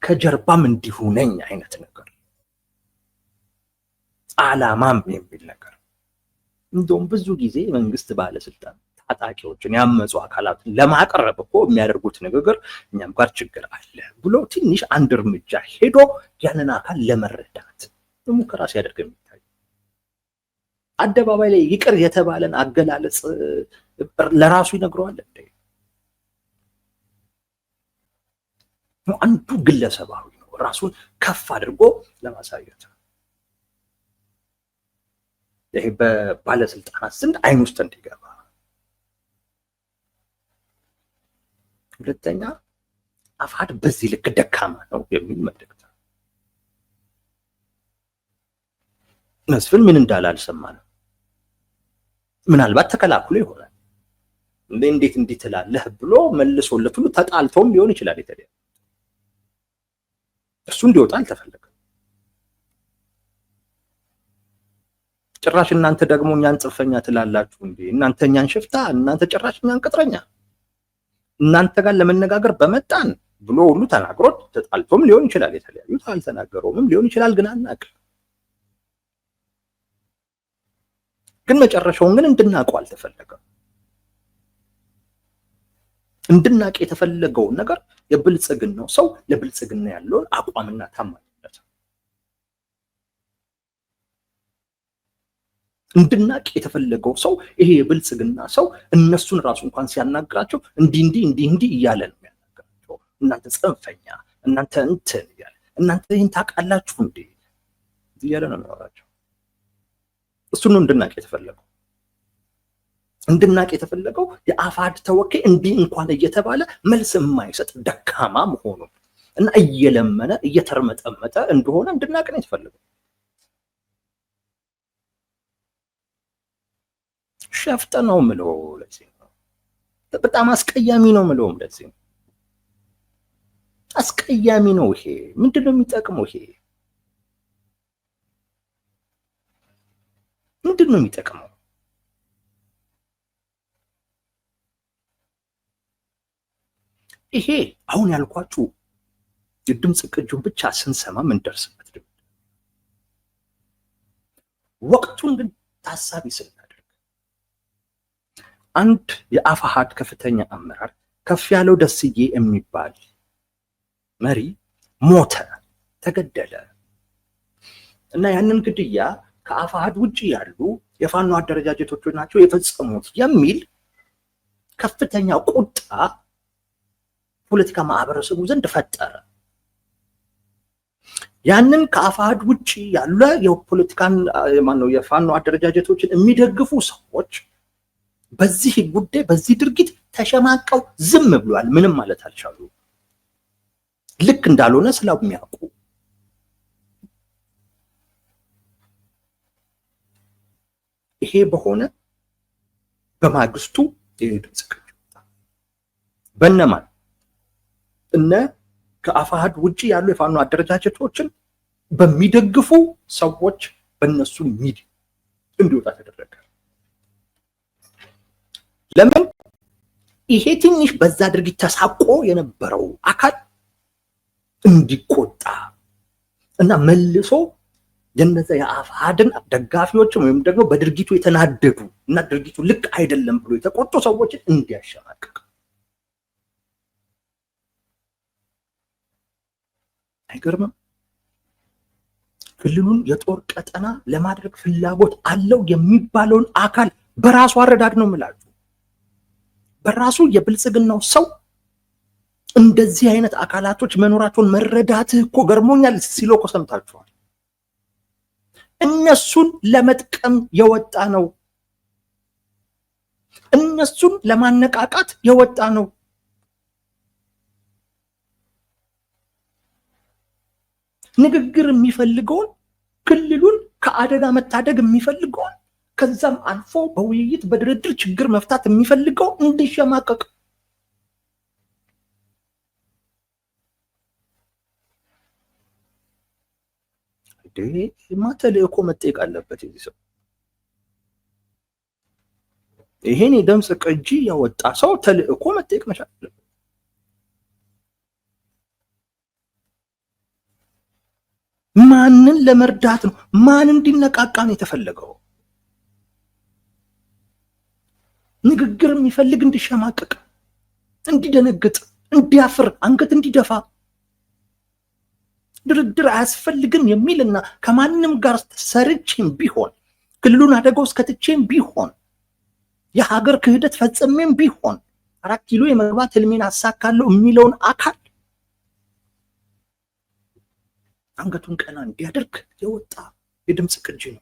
ከጀርባም እንዲሁ ነኝ አይነት ነገር አላማም የሚል ነገር እንደውም ብዙ ጊዜ መንግስት ባለስልጣን ታጣቂዎችን ያመጹ አካላትን ለማቀረብ እኮ የሚያደርጉት ንግግር እኛም ጋር ችግር አለ ብሎ ትንሽ አንድ እርምጃ ሄዶ ያንን አካል ለመረዳት ሙከራ ሲያደርግ የሚታይ አደባባይ ላይ ይቅር የተባለን አገላለጽ ለራሱ ይነግረዋል እንዴ? አንዱ ግለሰባዊ ነው፣ ራሱን ከፍ አድርጎ ለማሳየት ነው። ይሄ በባለስልጣናት ዘንድ አይን ውስጥ እንዲገባ። ሁለተኛ አፋሕድ በዚህ ልክ ደካማ ነው የሚል መልእክት። መስፍን ምን እንዳለ አልሰማንም። ምናልባት ተከላክሎ ይሆናል እንዴት እንዲህ ትላለህ ብሎ መልሶለት ሁሉ ተጣልተውም ሊሆን ይችላል። የተለየ እሱ እንዲወጣ አልተፈለገም። ጭራሽ እናንተ ደግሞ እኛን ጽንፈኛ ትላላችሁ እንዴ? እናንተ እኛን ሽፍታ፣ እናንተ ጭራሽ እኛን ቅጥረኛ፣ እናንተ ጋር ለመነጋገር በመጣን ብሎ ሁሉ ተናግሮት ተጣልቶም ሊሆን ይችላል። የተለያዩት አልተናገረውም ሊሆን ይችላል፣ ግን አናውቅም። ግን መጨረሻውን ግን እንድናውቀው አልተፈለገም። እንድናውቅ የተፈለገውን ነገር የብልጽግናው ሰው ለብልጽግና ያለውን አቋምና ታማኝነት እንድናውቅ የተፈለገው ሰው ይሄ የብልጽግና ሰው እነሱን ራሱ እንኳን ሲያናግራቸው እንዲህ እያለ ነው የሚያናግራቸው። እናንተ ጽንፈኛ፣ እናንተ እንትን እያለ እናንተ ይህን ታውቃላችሁ እንዴ እያለ ነው የሚያወራቸው። እሱን ነው እንድናውቅ የተፈለገው። እንድናውቅ የተፈለገው የአፋሕድ ተወካይ እንዲህ እንኳን እየተባለ መልስ የማይሰጥ ደካማ መሆኑን እና እየለመነ እየተርመጠመጠ እንደሆነ እንድናውቅ ነው የተፈለገው። ሸፍጥ ነው ምለው ለዚህ ነው። በጣም አስቀያሚ ነው ምለው ለዚህ ነው። አስቀያሚ ነው። ይሄ ምንድነው የሚጠቅመው? ይሄ ምንድነው የሚጠቅመው? ይሄ አሁን ያልኳችሁ የድምጽ ቅጁን ብቻ ስንሰማ ምን ደርስበት ድምፅ ወቅቱን ግን ታሳቢ ስናደርግ አንድ የአፋሕድ ከፍተኛ አመራር ከፍያለው ደስዬ የሚባል መሪ ሞተ፣ ተገደለ እና ያንን ግድያ ከአፋሕድ ውጪ ያሉ የፋኖ አደረጃጀቶች ናቸው የፈጸሙት የሚል ከፍተኛ ቁጣ ፖለቲካ ማህበረሰቡ ዘንድ ፈጠረ። ያንን ከአፋሕድ ውጪ ያለ የፖለቲካን የፋኖ አደረጃጀቶችን የሚደግፉ ሰዎች በዚህ ጉዳይ በዚህ ድርጊት ተሸማቀው ዝም ብሏል። ምንም ማለት አልቻሉ። ልክ እንዳልሆነ ስለሚያውቁ ይሄ በሆነ በማግስቱ የድምጽ ቅጂ በእነማን እነ ከአፋሕድ ውጪ ያሉ የፋኖ አደረጃጀቶችን በሚደግፉ ሰዎች በእነሱ ሚዲያ እንዲወጣ ተደረገ። ለምን? ይሄ ትንሽ በዛ ድርጊት ተሳቆ የነበረው አካል እንዲቆጣ እና መልሶ የነዛ የአፋሕድን ደጋፊዎችም ወይም ደግሞ በድርጊቱ የተናደዱ እና ድርጊቱ ልክ አይደለም ብሎ የተቆጡ ሰዎችን እንዲያሸማቅቅ። አይገርምም? ክልሉን የጦር ቀጠና ለማድረግ ፍላጎት አለው የሚባለውን አካል በራሱ አረዳድ ነው የምላችሁ። በራሱ የብልጽግናው ሰው እንደዚህ አይነት አካላቶች መኖራቸውን መረዳትህ እኮ ገርሞኛል ሲለው እኮ ሰምታችኋል። እነሱን ለመጥቀም የወጣ ነው። እነሱን ለማነቃቃት የወጣ ነው። ንግግር የሚፈልገውን ክልሉን ከአደጋ መታደግ የሚፈልገውን ከዛም አልፎ በውይይት በድርድር ችግር መፍታት የሚፈልገው እንዲሸማቀቅ ተልእኮ መጠየቅ አለበት። የዚህ ሰው ይሄን የድምፅ ቅጂ ያወጣ ሰው ተልእኮ መጠየቅ መቻል አለበት። ማንን ለመርዳት ነው? ማን እንዲነቃቃ ነው የተፈለገው? ንግግር የሚፈልግ እንዲሸማቀቅ፣ እንዲደነግጥ፣ እንዲያፍር፣ አንገት እንዲደፋ፣ ድርድር አያስፈልግም የሚልና ከማንም ጋር ሰርቼም ቢሆን ክልሉን አደጋ ውስጥ ከትቼም ቢሆን የሀገር ክህደት ፈጽሜም ቢሆን 4 ኪሎ የመግባት ህልሜን አሳካለሁ የሚለውን አካል አንገቱን ቀና እንዲያደርግ የወጣ የድምፅ ቅጂ ነው።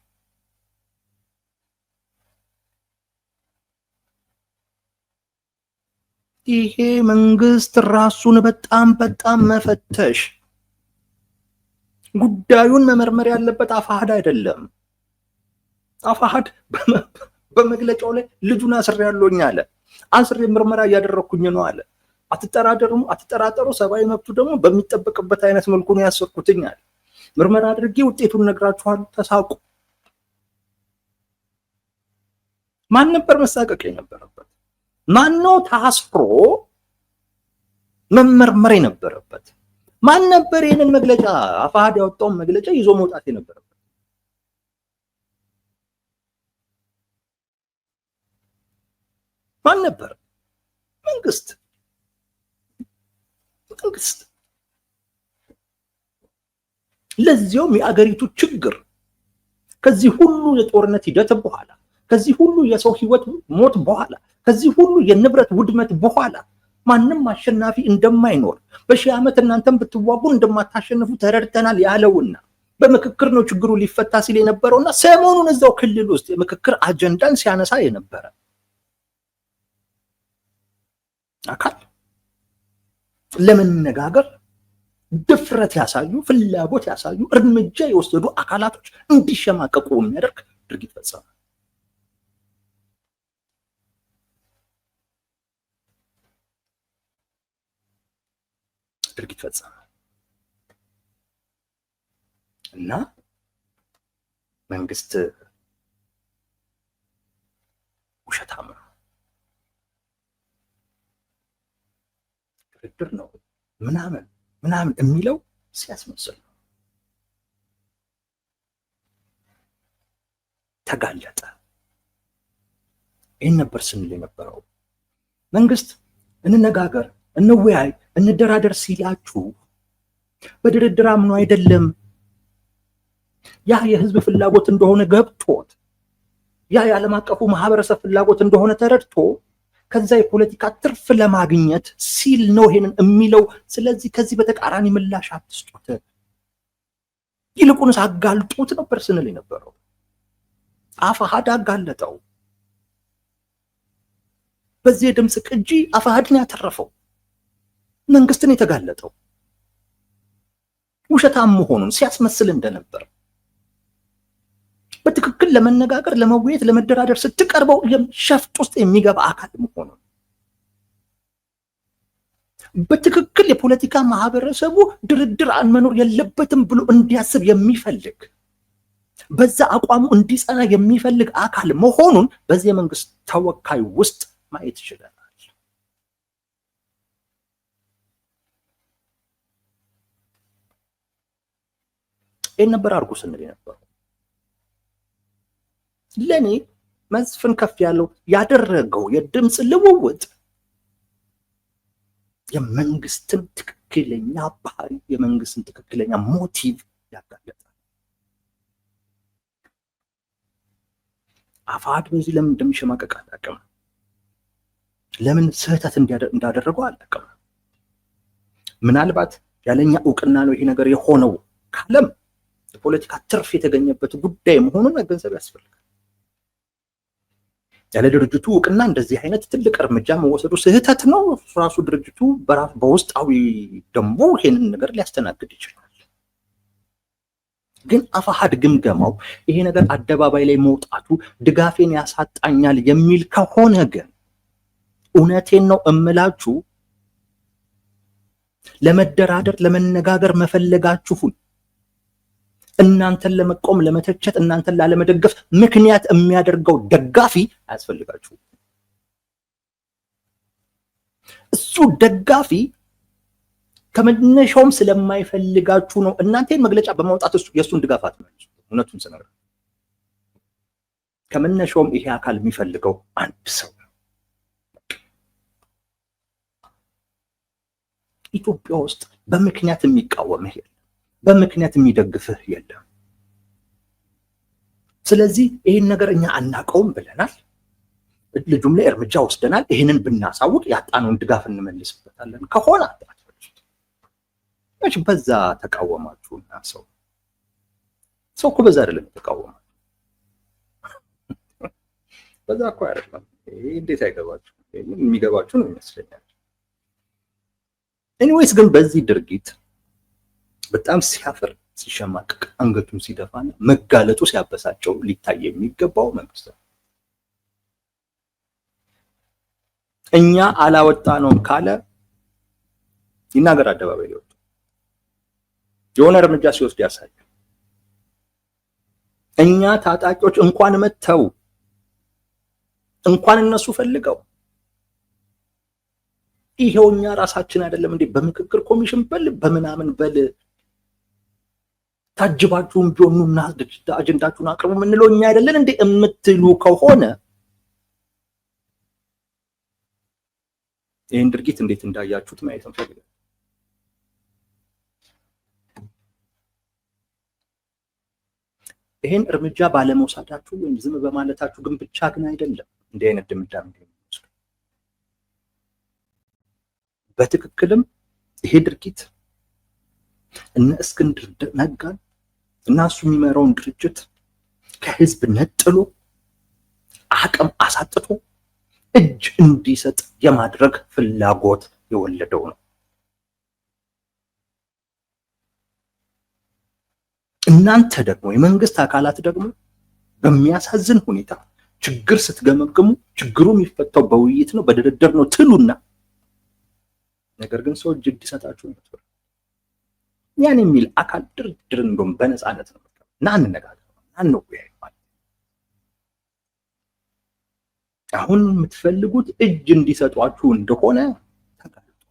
ይሄ መንግስት ራሱን በጣም መፈተሽ፣ ጉዳዩን መመርመር ያለበት አፋሕድ አይደለም። አፋሕድ በመግለጫው ላይ ልጁን አስሬያለሁኝ አለ። አስሬ ምርመራ እያደረኩኝ ነው አለ። አትጠራጠሩ፣ ሰብአዊ መብቱ ደግሞ በሚጠበቅበት አይነት መልኩ ነው ያሰርኩትኝ አለ። ምርመራ አድርጌ ውጤቱን ነግራችኋለሁ፣ ተሳቁ። ማን ነበር መሳቀቅ የነበረበት? ማን ነው ታስሮ መመርመር የነበረበት? ማን ነበር ይህንን መግለጫ አፋሕድ ያወጣውን መግለጫ ይዞ መውጣት የነበረበት? ማን ነበር? መንግስት። ለዚያውም የአገሪቱ ችግር ከዚህ ሁሉ የጦርነት ሂደት በኋላ፣ ከዚህ ሁሉ የሰው ህይወት ሞት በኋላ፣ ከዚህ ሁሉ የንብረት ውድመት በኋላ ማንም አሸናፊ እንደማይኖር በሺህ ዓመት እናንተም ብትዋጉ እንደማታሸንፉ ተረድተናል ያለውና በምክክር ነው ችግሩ ሊፈታ ሲል የነበረውና ሰሞኑን እዛው ክልል ውስጥ የምክክር አጀንዳን ሲያነሳ የነበረ አካል ለመነጋገር ድፍረት ያሳዩ፣ ፍላጎት ያሳዩ፣ እርምጃ የወሰዱ አካላቶች እንዲሸማቀቁ የሚያደርግ ድርጊት ፈጸመ። እና መንግስት ውሸታም ነው፣ ድርድር ነው ምናምን የሚለው ሲያስመስል ነው። ተጋለጠ። ይህን ነበር ስንል የነበረው። መንግስት እንነጋገር፣ እንወያይ፣ እንደራደር ሲላችሁ በድርድር አምኖ አይደለም። ያ የህዝብ ፍላጎት እንደሆነ ገብቶት፣ ያ የዓለም አቀፉ ማህበረሰብ ፍላጎት እንደሆነ ተረድቶ ከዛ የፖለቲካ ትርፍ ለማግኘት ሲል ነው ይሄንን የሚለው። ስለዚህ ከዚህ በተቃራኒ ምላሽ አትስጡት፣ ይልቁንስ አጋልጡት ነበር ስንል የነበረው። አፋሕድ አጋለጠው። በዚህ የድምፅ ቅጂ አፋሕድን ያተረፈው መንግስትን የተጋለጠው ውሸታም መሆኑን ሲያስመስል እንደነበር፣ በትክክል ለመነጋገር፣ ለመወያየት፣ ለመደራደር ስትቀርበው ሸፍጥ ውስጥ የሚገባ አካል መሆኑን፣ በትክክል የፖለቲካ ማህበረሰቡ ድርድር መኖር የለበትም ብሎ እንዲያስብ የሚፈልግ፣ በዛ አቋሙ እንዲጸና የሚፈልግ አካል መሆኑን በዚህ የመንግስት ተወካይ ውስጥ ማየት ይችላል። ይህን ነበር አድርጎ ስንል የነበረው። ለኔ መስፍን ከፍያለው ያደረገው የድምፅ ልውውጥ የመንግስትን ትክክለኛ ባህሪ፣ የመንግስትን ትክክለኛ ሞቲቭ ያጋለጣል። አፋሕድ በዚህ ለምን እንደሚሸማቀቅ አላውቅም። ለምን ስህተት እንዳደረገው አላውቅም። ምናልባት ያለኛ እውቅና ነው ይሄ ነገር የሆነው ካለም የፖለቲካ ትርፍ የተገኘበት ጉዳይ መሆኑን መገንዘብ ያስፈልጋል። ያለ ድርጅቱ እውቅና እንደዚህ አይነት ትልቅ እርምጃ መወሰዱ ስህተት ነው። ራሱ ድርጅቱ በውስጣዊ ደንቡ ይሄንን ነገር ሊያስተናግድ ይችላል። ግን አፋሕድ ግምገማው ይሄ ነገር አደባባይ ላይ መውጣቱ ድጋፌን ያሳጣኛል የሚል ከሆነ ግን እውነቴን ነው እምላችሁ፣ ለመደራደር ለመነጋገር መፈለጋችሁን እናንተን ለመቆም ለመተቸት እናንተን ላለመደገፍ ምክንያት የሚያደርገው ደጋፊ አያስፈልጋችሁም። እሱ ደጋፊ ከመነሻውም ስለማይፈልጋችሁ ነው እናንተን መግለጫ በማውጣት የሱን ድጋፍ አትመልሱ። እውነቱን ስነግር ከመነሻውም ይሄ አካል የሚፈልገው አንድ ሰው ነው። ኢትዮጵያ ውስጥ በምክንያት የሚቃወምህ የለም፣ በምክንያት የሚደግፍህ የለም። ስለዚህ ይሄን ነገር እኛ አናውቀውም ብለናል። ልጁም ላይ እርምጃ ወስደናል። ይሄንን ብናሳውቅ ያጣነውን ድጋፍ እንመልስበታለን ከሆነ አጥራችሁ በዛ ተቃወማችሁና ሰው እኮ በዛ አይደለም ተቃወማችሁ። በዛ እኮ አይደለም። ይሄ እንዴት አይገባችሁ? የሚገባችሁ ነው ይመስለኛል። ኤኒዌይስ ግን በዚህ ድርጊት በጣም ሲያፍር ሲሸማቀቅ አንገቱን ሲደፋና መጋለጡ ሲያበሳጨው ሊታይ የሚገባው መንግስት ነው። እኛ አላወጣነውም ካለ ይናገር፣ አደባባይ ሊወጣ የሆነ እርምጃ ሲወስድ ያሳያል። እኛ ታጣቂዎች እንኳን መተው እንኳን እነሱ ፈልገው ይሄው እኛ ራሳችን አይደለም እንዴ በምክክር ኮሚሽን በል በምናምን በል ታጅባችሁም ቢሆኑና አጀንዳችሁን አቅርቡ ምንለው እኛ አይደለን እንዴ እምትሉ ከሆነ ይሄን ድርጊት እንዴት እንዳያችሁት ማየት እንፈልጋለን። ይሄን እርምጃ ባለመውሰዳችሁ ወይም ዝም በማለታችሁ ግን ብቻ ግን አይደለም እንዲህ አይነት ድምዳሜ የሚወስዱ በትክክልም ይሄ ድርጊት እነ እስክንድር ነጋን እና እሱ የሚመራውን ድርጅት ከህዝብ ነጥሎ አቅም አሳጥቶ እጅ እንዲሰጥ የማድረግ ፍላጎት የወለደው ነው። እናንተ ደግሞ የመንግስት አካላት ደግሞ በሚያሳዝን ሁኔታ ችግር ስትገመግሙ ችግሩ የሚፈታው በውይይት ነው በድርድር ነው ትሉና ነገር ግን ሰው እጅ እንዲሰጣችሁ ነው። ያን የሚል አካል ድርድር እንደውም በነፃነት ነው እና እንነጋገር አንወያይ ማለት አሁን የምትፈልጉት እጅ እንዲሰጧችሁ እንደሆነ ተጋልጧል።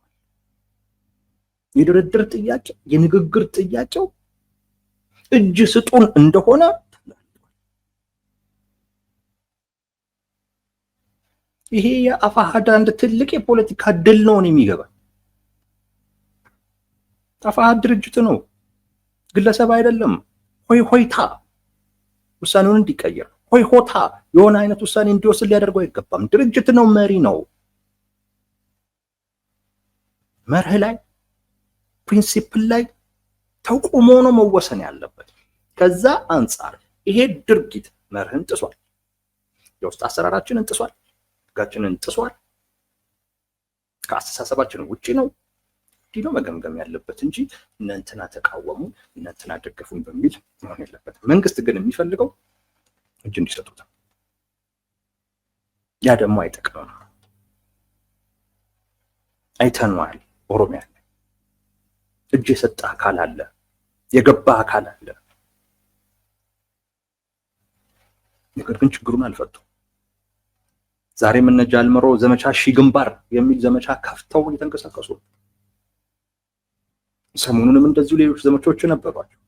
የድርድር ጥያቄ የንግግር ጥያቄው እጅ ስጡን እንደሆነ ተጋልጧል። ይሄ የአፋሃድ አንድ ትልቅ የፖለቲካ ድል ነው የሚገባ አፋሃድ ድርጅት ነው፣ ግለሰብ አይደለም። ሆይ ሆይታ ውሳኔውን እንዲቀየር ሆይ ሆታ የሆነ አይነት ውሳኔ እንዲወስድ ሊያደርገው አይገባም። ድርጅት ነው፣ መሪ ነው። መርህ ላይ ፕሪንሲፕል ላይ ተቆሞ ነው መወሰን ያለበት። ከዛ አንጻር ይሄ ድርጊት መርህን ጥሷል፣ የውስጥ አሰራራችንን ጥሷል፣ ህጋችንን ጥሷል፣ ከአስተሳሰባችን ውጪ ነው ዲኖ መገምገም ያለበት እንጂ እናንተና ተቃወሙ እናንተና ደገፉን በሚል መሆን የለበት። መንግስት ግን የሚፈልገው እጅ እንዲሰጡት፣ ያ ደግሞ አይጠቅምም። አይተነዋል። ኦሮሚያ ላይ እጅ የሰጠ አካል አለ፣ የገባ አካል አለ። ነገር ግን ችግሩን አልፈቱም። ዛሬም እነ ጃልመሮ ዘመቻ ሺህ ግንባር የሚል ዘመቻ ከፍተው እየተንቀሳቀሱ ሰሞኑንም እንደዚሁ ሌሎች ዘመቻዎች ነበሯቸው።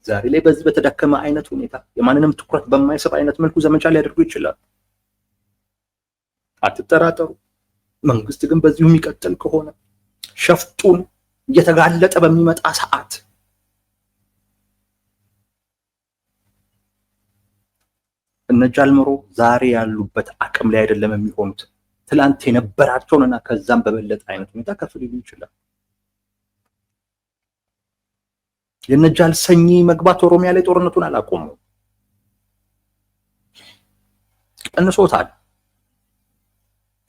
ዛሬ ላይ በዚህ በተዳከመ አይነት ሁኔታ የማንንም ትኩረት በማይስብ አይነት መልኩ ዘመቻ ሊያደርጉ ይችላል። አትጠራጠሩ። መንግስት ግን በዚሁ የሚቀጥል ከሆነ ሸፍጡን እየተጋለጠ በሚመጣ ሰዓት እነ ጃልመሮ ዛሬ ያሉበት አቅም ላይ አይደለም የሚሆኑት። ትላንት የነበራቸውንና ከዛም በበለጠ አይነት ሁኔታ ከፍ ሊሉ ይችላል። የነጃል ሰኚ መግባት ኦሮሚያ ላይ ጦርነቱን አላቆመው፣ ቀንሶታል።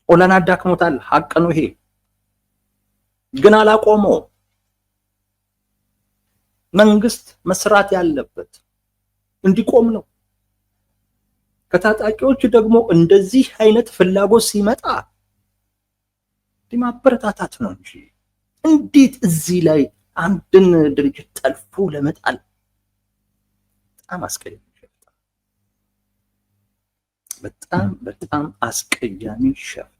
ኦላና ዳክሞታል። ሀቅ ነው ይሄ፣ ግን አላቆመው። መንግስት መስራት ያለበት እንዲቆም ነው። ከታጣቂዎች ደግሞ እንደዚህ አይነት ፍላጎት ሲመጣ ማበረታታት ነው እንጂ እንዴት እዚህ ላይ አንድን ድርጅት ጠልፎ ለመጣል በጣም አስቀያሚ በጣም በጣም አስቀያሚ ሸፍጥ።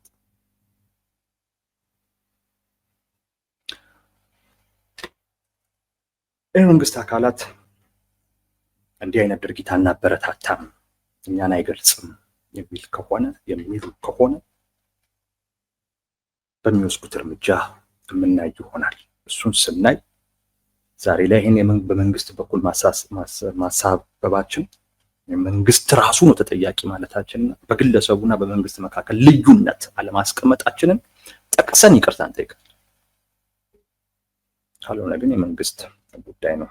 የመንግስት አካላት እንዲህ አይነት ድርጊት አናበረታታም፣ እኛን አይገልጽም የሚሉ ከሆነ በሚወስዱት እርምጃ የምናይ ይሆናል። እሱን ስናይ ዛሬ ላይ ይህን በመንግስት በኩል ማሳበባችን መንግስት ራሱ ነው ተጠያቂ ማለታችንና በግለሰቡና በመንግስት መካከል ልዩነት አለማስቀመጣችንን ጠቅሰን ይቅርታ እንጠይቃለን። ካልሆነ ግን የመንግስት ጉዳይ ነው።